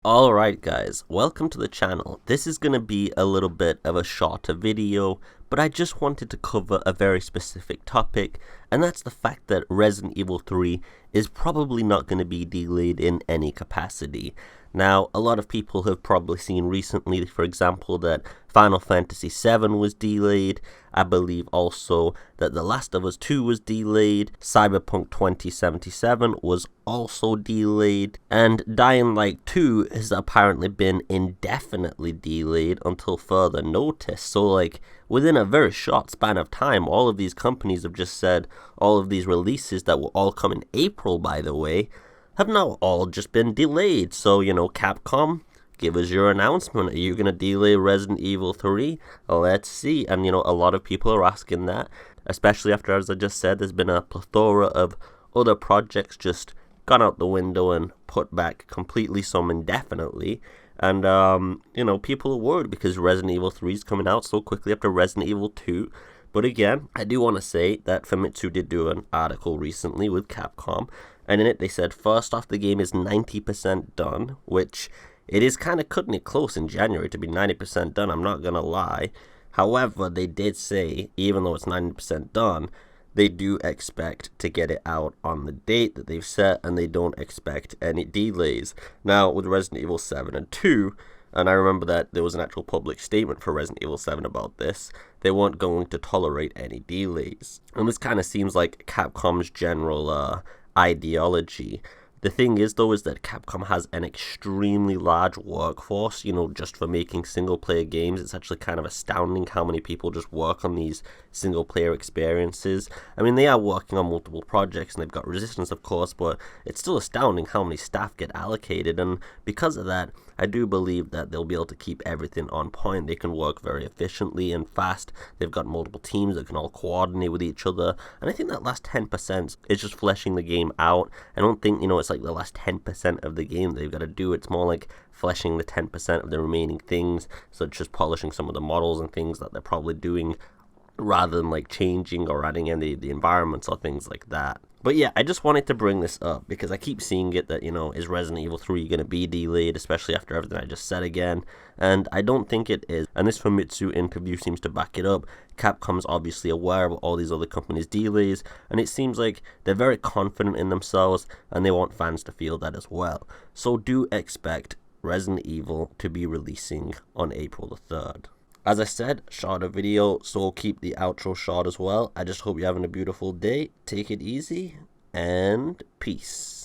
Alright guys, welcome to the channel. This is going to be a little bit of a shorter video, but I just wanted to cover a very specific topic, and that's the fact that Resident Evil 3 is probably not going to be delayed in any capacity. Now, a lot of people have probably seen recently, for example, that Final Fantasy VII was delayed. I believe also that The Last of Us 2 was delayed. Cyberpunk 2077 was also delayed. And Dying Light 2 has apparently been indefinitely delayed until further notice. So, like, within a very short span of time, all of these companies have just said all of these releases that will all come in April, by the way, have now all just been delayed. So, Capcom, give us your announcement. Are you going to delay Resident Evil 3? Let's see. And, a lot of people are asking that, especially after, as I just said, there's been a plethora of other projects just gone out the window and put back completely, some indefinitely. And, people are worried because Resident Evil 3 is coming out so quickly after Resident Evil 2. But again, I do want to say that Famitsu did do an article recently with Capcom, and in it they said, first off, the game is 90% done, which it is kind of cutting it close in January to be 90% done, I'm not going to lie. However, they did say, even though it's 90% done, they do expect to get it out on the date that they've set, and they don't expect any delays. Now, with Resident Evil 7 and 2, and I remember that there was an actual public statement for Resident Evil 7 about this, they weren't going to tolerate any delays. And this kind of seems like Capcom's general ideology. The thing is, though, is that Capcom has an extremely large workforce, just for making single-player games. It's actually kind of astounding how many people just work on these single-player experiences. I mean, they are working on multiple projects, and they've got Resistance, of course, but it's still astounding how many staff get allocated, and because of that, I do believe that they'll be able to keep everything on point. They can work very efficiently and fast. They've got multiple teams that can all coordinate with each other, and I think that last 10% is just fleshing the game out. I don't think, it's like the last 10% of the game they've got to do. It's more like fleshing the 10% of the remaining things, such as polishing some of the models and things that they're probably doing, rather than like changing or adding in the environments or things like that. But yeah, I just wanted to bring this up because I keep seeing it that, is Resident Evil 3 going to be delayed, especially after everything I just said again? And I don't think it is. And this Famitsu interview seems to back it up. Capcom's obviously aware of all these other companies' delays, and it seems like they're very confident in themselves, and they want fans to feel that as well. So do expect Resident Evil to be releasing on April the 3rd. As I said, shorter video, so keep the outro short as well. I just hope you're having a beautiful day. Take it easy, and peace.